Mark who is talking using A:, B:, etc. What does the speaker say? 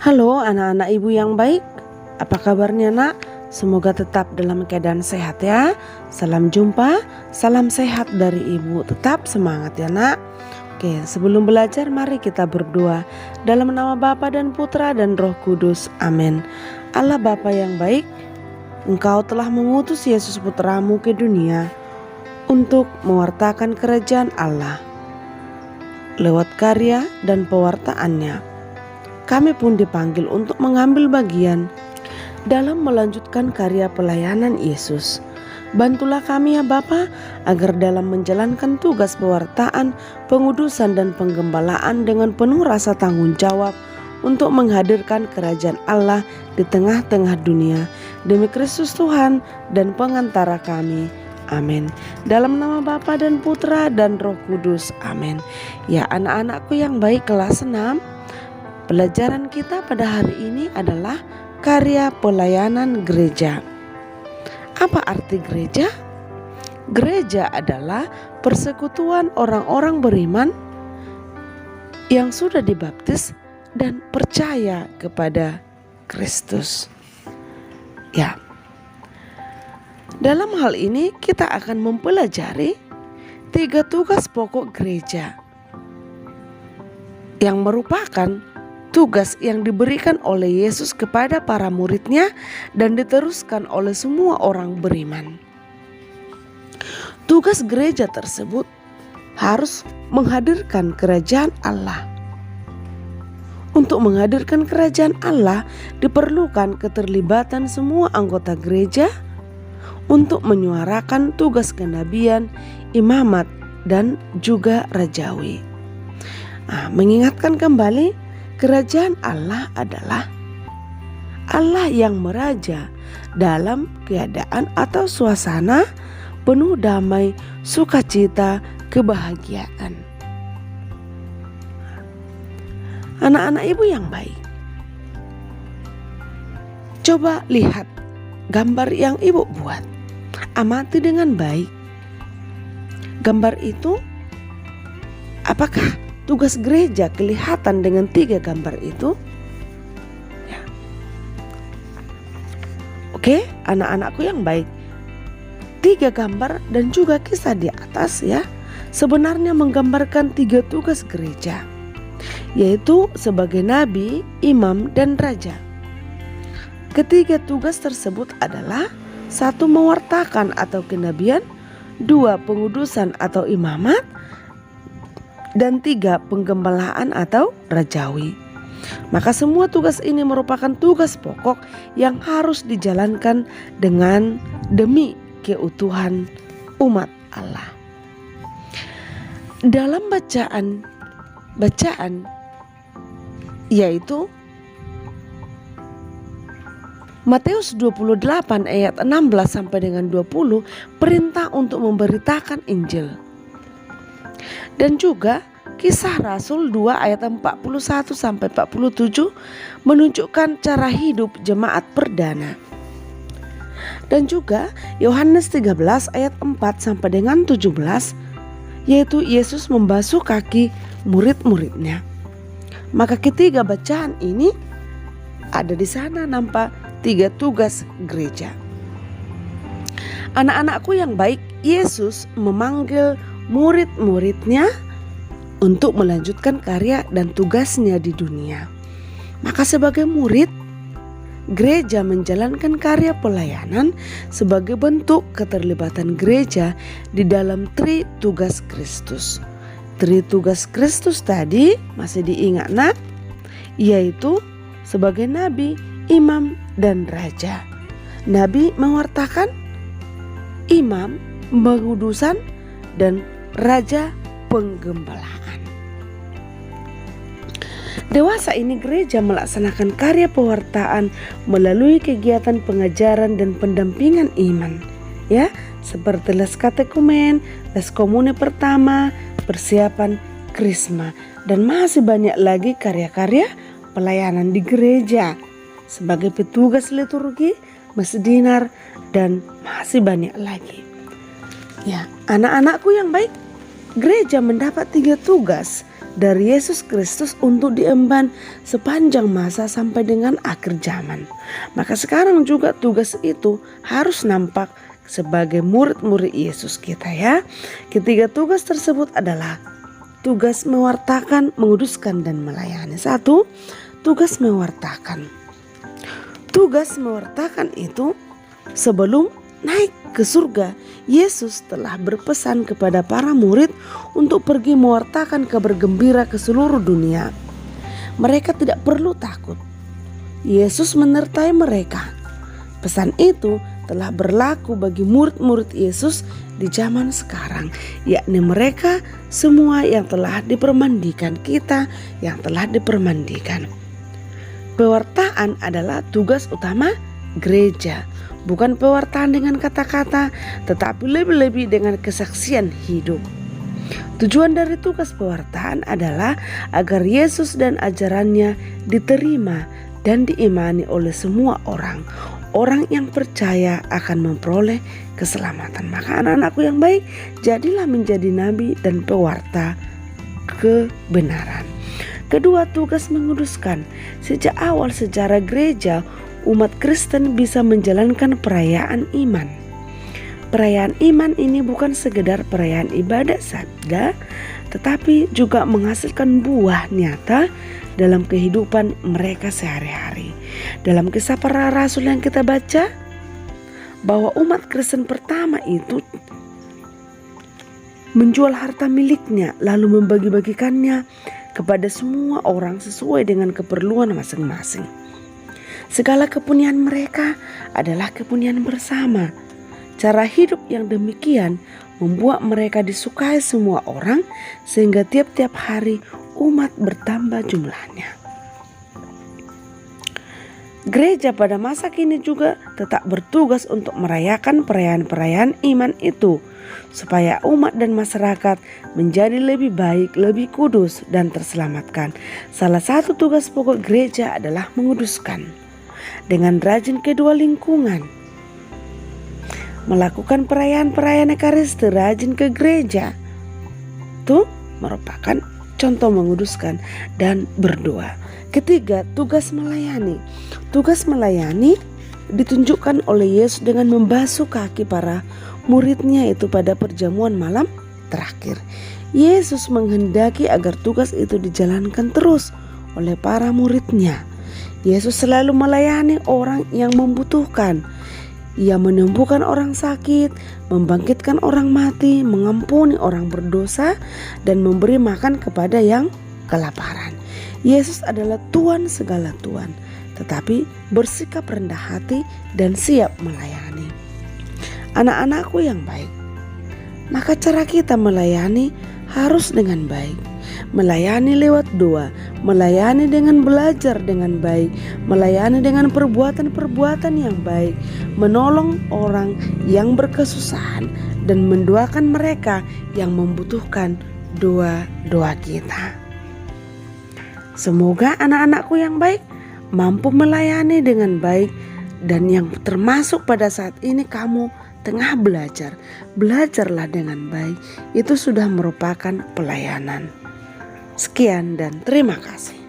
A: Halo anak-anak ibu yang baik, apa kabarnya nak? Semoga tetap dalam keadaan sehat ya. Salam jumpa, salam sehat dari ibu. Tetap semangat ya nak. Oke, sebelum belajar mari kita berdoa. Dalam nama Bapa dan Putra dan Roh Kudus, amin. Allah Bapa yang baik, Engkau telah mengutus Yesus Putramu ke dunia untuk mewartakan kerajaan Allah. Lewat karya dan pewartaannya, kami pun dipanggil untuk mengambil bagian dalam melanjutkan karya pelayanan Yesus. Bantulah kami ya Bapa, agar dalam menjalankan tugas pewartaan, pengudusan dan penggembalaan dengan penuh rasa tanggung jawab untuk menghadirkan kerajaan Allah di tengah-tengah dunia. Demi Kristus Tuhan dan pengantara kami. Amin. Dalam nama Bapa dan Putra dan Roh Kudus. Amin. Ya anak-anakku yang baik, kelas 6. Pelajaran kita pada hari ini adalah karya pelayanan gereja. Apa arti gereja? Gereja adalah persekutuan orang-orang beriman yang sudah dibaptis dan percaya kepada Kristus. Ya. Dalam hal ini kita akan mempelajari 3 tugas pokok gereja yang merupakan tugas yang diberikan oleh Yesus kepada para muridnya dan diteruskan oleh semua orang beriman. Tugas gereja tersebut harus menghadirkan kerajaan Allah. Untuk menghadirkan kerajaan Allah diperlukan keterlibatan semua anggota gereja untuk menyuarakan tugas kenabian, imamat, dan juga rajawi. Mengingatkan kembali, kerajaan Allah adalah Allah yang meraja dalam keadaan atau suasana penuh damai, sukacita, kebahagiaan. Anak-anak ibu yang baik, coba lihat gambar yang ibu buat. Amati dengan baik. Gambar itu, apakah tugas gereja kelihatan dengan 3 gambar itu? Ya. Oke, anak-anakku yang baik. 3 gambar dan juga kisah di atas ya, sebenarnya menggambarkan 3 tugas gereja, yaitu sebagai nabi, imam, dan raja. Ketiga tugas tersebut adalah 1. Mewartakan atau kenabian, 2. Pengudusan atau imamat, dan 3. Penggembalaan atau rajawi. Maka semua tugas ini merupakan tugas pokok yang harus dijalankan dengan demi keutuhan umat Allah. Dalam bacaan yaitu Matius 28 ayat 16 sampai dengan 20, perintah untuk memberitakan Injil. Dan juga Kisah Rasul 2 ayat 41 sampai 47 menunjukkan cara hidup jemaat perdana. Dan juga Yohanes 13 ayat 4 sampai dengan 17, yaitu Yesus membasuh kaki murid-muridnya. Maka ketiga bacaan ini ada di sana nampak 3 tugas gereja. Anak-anakku yang baik, Yesus memanggil murid-muridnya untuk melanjutkan karya dan tugasnya di dunia. Maka sebagai murid, gereja menjalankan karya pelayanan sebagai bentuk keterlibatan gereja di dalam 3 tugas Kristus. 3 tugas Kristus tadi masih diingat nak? Yaitu sebagai nabi, imam, dan raja. Nabi mewartakan, imam pengudusan, dan raja penggembalaan. Dewasa ini gereja melaksanakan karya pewartaan melalui kegiatan pengajaran dan pendampingan iman, ya, seperti les katekumen, les komune pertama, persiapan krisma, dan masih banyak lagi karya-karya pelayanan di gereja sebagai petugas liturgi, mesdinar, dan masih banyak lagi. Ya, anak-anakku yang baik, gereja mendapat 3 tugas dari Yesus Kristus untuk diemban sepanjang masa sampai dengan akhir zaman. Maka sekarang juga tugas itu harus nampak sebagai murid-murid Yesus kita ya. Ketiga tugas tersebut adalah tugas mewartakan, menguduskan, dan melayani. Satu, tugas mewartakan. Tugas mewartakan itu sebelum naik ke surga, Yesus telah berpesan kepada para murid untuk pergi mewartakan kabar gembira ke seluruh dunia. Mereka tidak perlu takut. Yesus menyertai mereka. Pesan itu telah berlaku bagi murid-murid Yesus di zaman sekarang, yakni mereka semua yang telah dipermandikan, kita yang telah dipermandikan. Pewartaan adalah tugas utama gereja, bukan pewartaan dengan kata-kata, tetapi lebih-lebih dengan kesaksian hidup. Tujuan dari tugas pewartaan adalah agar Yesus dan ajarannya diterima dan diimani oleh semua orang. Orang yang percaya akan memperoleh keselamatan. Maka anak-anakku yang baik, jadilah menjadi nabi dan pewarta kebenaran. Kedua, tugas menguduskan. Sejak awal sejarah gereja, umat Kristen bisa menjalankan perayaan iman. Perayaan iman ini bukan sekedar perayaan ibadat saja, tetapi juga menghasilkan buah nyata dalam kehidupan mereka sehari-hari. Dalam Kisah Para Rasul yang kita baca, bahwa umat Kristen pertama itu menjual harta miliknya lalu membagi-bagikannya kepada semua orang sesuai dengan keperluan masing-masing. Segala kepunyaan mereka adalah kepunyaan bersama. Cara hidup yang demikian membuat mereka disukai semua orang, sehingga tiap-tiap hari umat bertambah jumlahnya. Gereja pada masa kini juga tetap bertugas untuk merayakan perayaan-perayaan iman itu, supaya umat dan masyarakat menjadi lebih baik, lebih kudus, dan terselamatkan. Salah satu tugas pokok gereja adalah menguduskan. Dengan rajin kedua lingkungan, melakukan perayaan-perayaan Ekaristi, rajin ke gereja, itu merupakan contoh menguduskan dan berdoa. Ketiga, tugas melayani. Tugas melayani ditunjukkan oleh Yesus dengan membasuh kaki para muridnya itu pada perjamuan malam terakhir. Yesus menghendaki agar tugas itu dijalankan terus oleh para muridnya. Yesus selalu melayani orang yang membutuhkan. Ia menyembuhkan orang sakit, membangkitkan orang mati, mengampuni orang berdosa, dan memberi makan kepada yang kelaparan. Yesus adalah Tuhan segala Tuhan, tetapi bersikap rendah hati dan siap melayani. Anak-anakku yang baik, maka cara kita melayani harus dengan baik. Melayani lewat doa, melayani dengan belajar dengan baik, melayani dengan perbuatan-perbuatan yang baik, menolong orang yang berkesusahan, dan mendoakan mereka yang membutuhkan doa-doa kita. Semoga anak-anakku yang baik mampu melayani dengan baik, dan yang termasuk pada saat ini kamu tengah belajar. Belajarlah dengan baik, itu sudah merupakan pelayanan. Sekian dan terima kasih.